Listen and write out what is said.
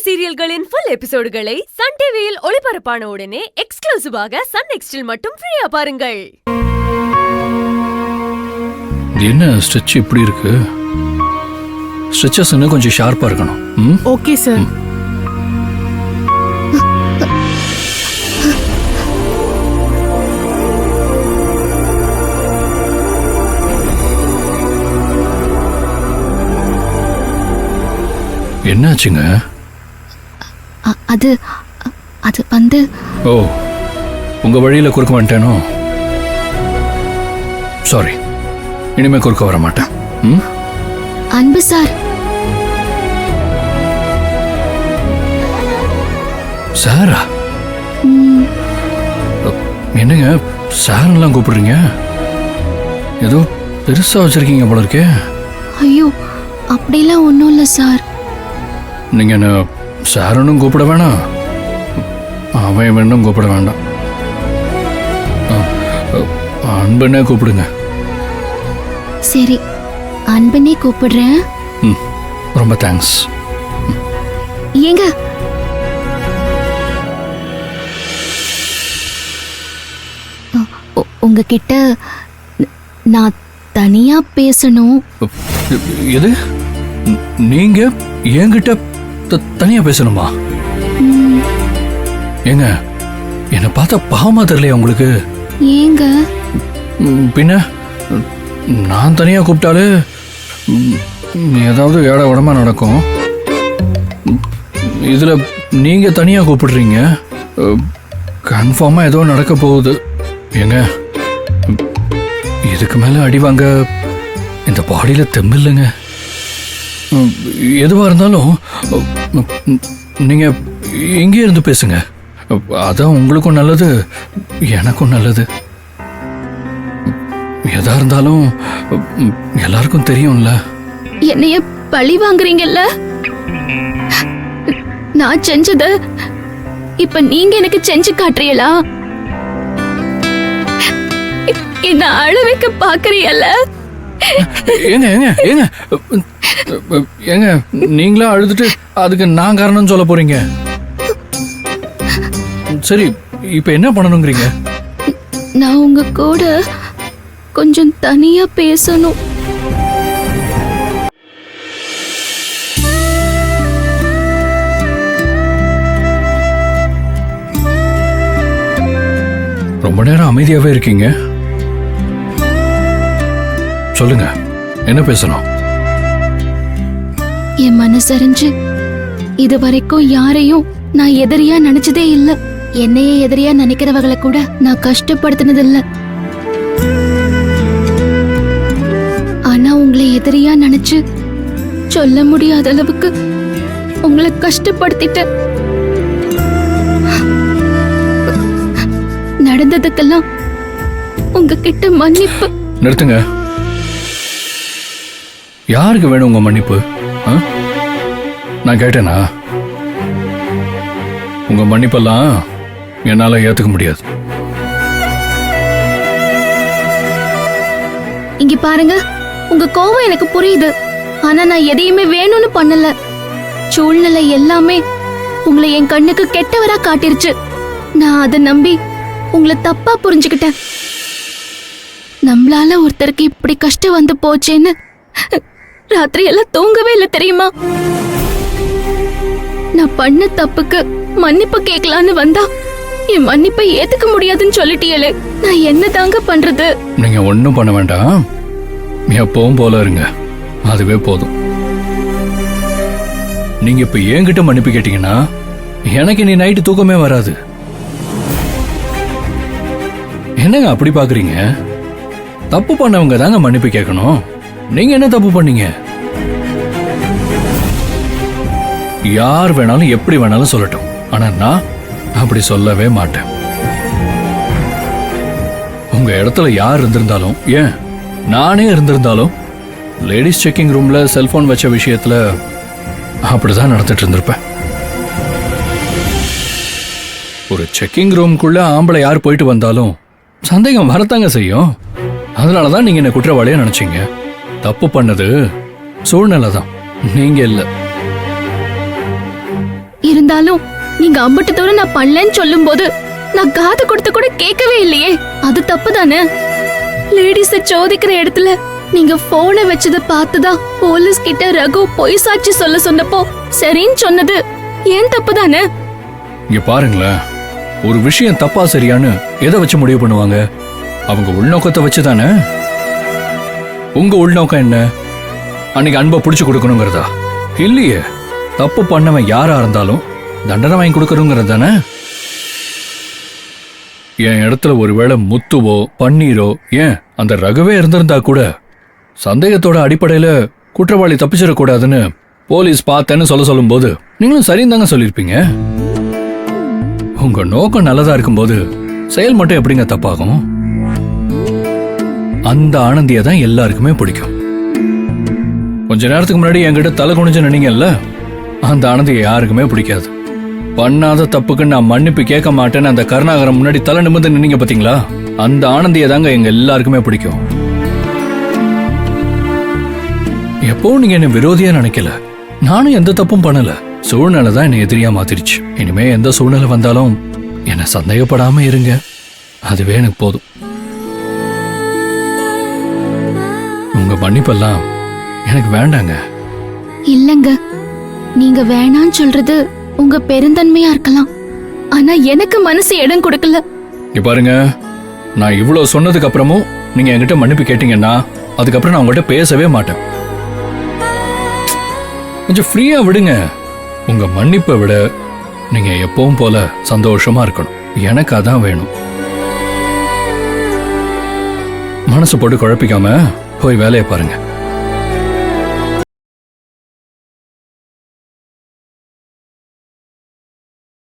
சீரியல்களின் full எபிசோடுகளை Sun டிவியில் ஒளிபரப்பான உடனே எக்ஸ்க்ளூசிவாக சன் நெக்ஸ்டில் மட்டும் ஃப்ரீயா பாருங்கள். என்ன ஸ்ட்ரெச் இப்படி இருக்கு? ஸ்ட்ரெச்சஸ் இன்னும் கொஞ்சம் ஷார்ப்பா இருக்கணும். Okay sir. என்னாச்சுங்க? அது அது வந்து ஓ, உங்க வழியில குறுக்க மாட்டேனோ? சாரி, இனிமே குறுக்க வர மாட்டேன். அன்பு சார். சாரா? என்னங்க சாரெல்லாம் கூப்பிடுறீங்க? ஏதோ பெருசா வச்சிருக்கீங்க போல இருக்கே. ஐயோ, அப்படிலாம் ஒன்றும் இல்லை சார். நீங்க என்ன சாரனும் கூப்பிட வேணாம், அவன் வேணும் கூப்பிட வேண்டாம். அன்பனே கூப்பிடுங்க. சரி, அன்பனே கூப்பிடுறேன். ரொம்ப தேங்க்ஸ். ஏங்க, உங்ககிட்ட நான் தனியா பேசணும். எது? நீங்க என்கிட்ட தனியா பேசணுமா? ஏங்க, என்ன பார்த்தா பாவமா தெரியலையா உங்களுக்கு? ஏங்க? பின்ன நான் தனியா கூப்பிட்டாலே ஏதாவது ஏட உடம்பா நடக்கும். இதுல நீங்க தனியா கூப்பிடுறீங்க, கன்ஃபார்மா ஏதோ நடக்க போகுது. ஏங்க, இதுக்கு மேல அடிவாங்க இந்த பாடியில தெம்பில்லைங்க. எதுவா இருந்தாலும் நீங்க இங்கே இருந்து பேசுங்க. அதான் உங்களுக்கும் நல்லது, எனக்கும் நல்லது. எதா இருந்தாலும் எல்லாருக்கும் தெரியும்ல. என்னைய பழி வாங்குறீங்கல்ல? நான் செஞ்சத இப்ப நீங்க எனக்கு செஞ்சு காட்டுறீங்களா? என்ன அழ வைக்க பாக்குறீங்கல்ல? ஏங்க ஏங்க ஏங்க ஏங்க, நீங்களா அழுதுட்டு அதுக்கு நான் காரணம் சொல்ல போறீங்க? சரி, இப்ப என்ன பண்ணணுங்கிறீங்க? நான் உங்க கூட கொஞ்சம் தனியா பேசணும். ரொம்ப நேரம் அமைதியாவே இருக்கீங்க. சொல்லுங்க, என்ன பேசணும்? என் மனசறிஞ்சு இது வரைக்கும் யாரையும் நான் எதிரியா நினைச்சதே இல்ல. என்னையே எதிரியா நினைக்கிறவங்களை கூட நான் கஷ்டப்படுத்தினது இல்ல. ஆனா உங்களை எதிரியா நினைச்சு சொல்ல முடியாத அளவுக்கு உங்களை கஷ்டப்படுத்திட்ட. நடந்ததுக்கெல்லாம் உங்ககிட்ட மன்னிப்பு. நிறுத்துங்க. யாருக்கு வேணும் உங்க மன்னிப்பு? நான் கேட்டேனா? உங்க மன்னிப்பெல்லாம் என்னால ஏத்துக்க முடியாது. இங்க பாருங்க, உங்க கோவம் எனக்கு புரியுது. ஆனா நான் எதையுமே வேணும்னு பண்ணல. சூழ்நிலை எல்லாமே உங்களை என் கண்ணுக்கு கெட்டவரா காட்டிருச்சு. நான் அதை நம்பி உங்களை தப்பா புரிஞ்சுக்கிட்டேன். நம்மளால ஒருத்தருக்கு இப்படி கஷ்டம் வந்து போச்சேன்னு ராத்திரி எல்லாம் தூங்கவே இல்லை தெரியுமா? நான் பண்ண தப்புக்கு மன்னிப்பு கேட்கலான்னு வந்தா என் மன்னிப்பை ஏத்துக்க முடியாதுன்னு சொல்லிட்டீங்களே, நான் என்ன தாங்க பண்றது? நீங்க ஒண்ணும் பண்ண வேண்டாம், எப்பவும் போல இருங்க, அதுவே போதும். நீங்க இப்ப என்கிட்ட மன்னிப்பு கேட்டீங்கன்னா எனக்கு நீ நைட்டு தூக்கமே வராது. என்னங்க அப்படி பாக்குறீங்க? தப்பு பண்ணவங்க தாங்க மன்னிப்பு கேட்கணும். நீங்க என்ன தப்பு பண்ணீங்க? யார் வேணாலும் எப்படி வேணாலும் சொல்லட்டும், ஆனா நான் அப்படி சொல்லவே மாட்டேன். உங்க இடத்துல யார் இருந்திருந்தாலும், ஏன் நானே இருந்திருந்தாலும், லேடிஸ் செக்கிங் ரூம்ல செல்போன் வச்ச விஷயத்துல அப்படிதான் நடந்துட்டு இருந்திருப்பேன். ஒரு செக்கிங் ரூம்குள்ள ஆம்பளை யார் போயிட்டு வந்தாலும் சந்தேகம் வரத்தாங்க செய்யும். அதனாலதான் நீங்க என்ன குற்றவாளியா நினைச்சீங்க. தப்பு பண்ணது சூழ்நிலை தான், நீங்க இல்ல. இருந்தாலும் நீங்க அம்பட்டு தூரம் நான் பண்ணலன்னு சொல்லும் போது நான் காது கொடுத்து கூட கேட்கவே இல்லையே. அது தப்பு தானே? லேடிஸ சோதிக்கிற இடத்துல நீங்க போனை வச்சத பார்த்துதான் போலீஸ் கிட்ட ரகு பொய் சாட்சி சொல்ல சொன்னப்போ சரின்னு சொன்னது ஏன் தப்பு தானே? இங்க பாருங்களேன், ஒரு விஷயம் தப்பா சரியான்னு எதை வச்சு முடிவு பண்ணுவாங்க? அவங்க உள்நோக்கத்தை வச்சுதானே. உங்க உள்நோக்கம் என்ன? அன்னைக்கு அன்பை புடிச்சு கொடுக்கணுங்கிறதா? இல்லையே, தப்பு பண்ணவன் யாரா இருந்தாலும் தண்டனை வாங்கி கொடுக்கணுங்கிறது தானே. என் இடத்துல ஒருவேளை முத்துவோ பன்னீரோ ஏன் அந்த ரகுவே இருந்திருந்தா கூட சந்தேகத்தோட அடிப்படையில குற்றவாளி தப்பிச்சிடக்கூடாதுன்னு போலீஸ் பார்த்தேன்னு சொல்லும் போது நீங்களும் சரின்னு தாங்க சொல்லியிருப்பீங்க. உங்க நோக்கம் நல்லதா இருக்கும்போது செயல் மட்டும் எப்படிங்க தப்பாகும்? அந்த ஆனந்தியை தான் எல்லாருக்குமே பிடிக்கும். கொஞ்ச நேரத்துக்கு முன்னாடி என்கிட்ட தலை குனிஞ்சு நின்னீங்கல்ல, அந்த ஆனந்தியை யாருக்குமே பிடிக்காது. பண்ணாத தப்புக்கு நான் மன்னிப்பு கேட்க மாட்டேன்னு அந்த கருணாகரம் முன்னாடி தலை நிமிர்ந்து நின்னீங்க பாத்தீங்களா, அந்த ஆனந்தியை தாங்க எங்க எல்லாருக்குமே பிடிக்கும். எப்பவும் நீங்க என்ன விரோதியா நினைக்கல, நானும் எந்த தப்பும் பண்ணல. சூழ்நிலை தான் என்னை எதிரியா மாத்திருச்சு. இனிமே எந்த சூழ்நிலை வந்தாலும் என்ன சந்தேகப்படாம இருங்க, அதுவே எனக்கு போதும். உங்க மன்னிப்பெல்லாம் எனக்கு வேண்டாங்க. இல்லங்க, நீங்க வேணான்னு சொல்றது உங்க பெருந்தன்மையா இருக்கலாம். ஆனா எனக்கு மனசு இடம் கொடுக்கல. இங்க பாருங்க, நான் இவ்வளவு சொன்னதுக்கு அப்புறமும் நீங்க என்கிட்ட மன்னிப்பு கேட்டீங்கன்னா அதுக்கப்புறம் நான் உங்கள்கிட்ட பேசவே மாட்டேன். கொஞ்சம் ஃப்ரீயா விடுங்க. உங்க மன்னிப்பை விட நீங்க எப்பவும் போல சந்தோஷமா இருக்கணும். எனக்கு அதான் வேணும். மனசு போட்டு குழப்பிக்காம போய் வேலையை பாருங்க.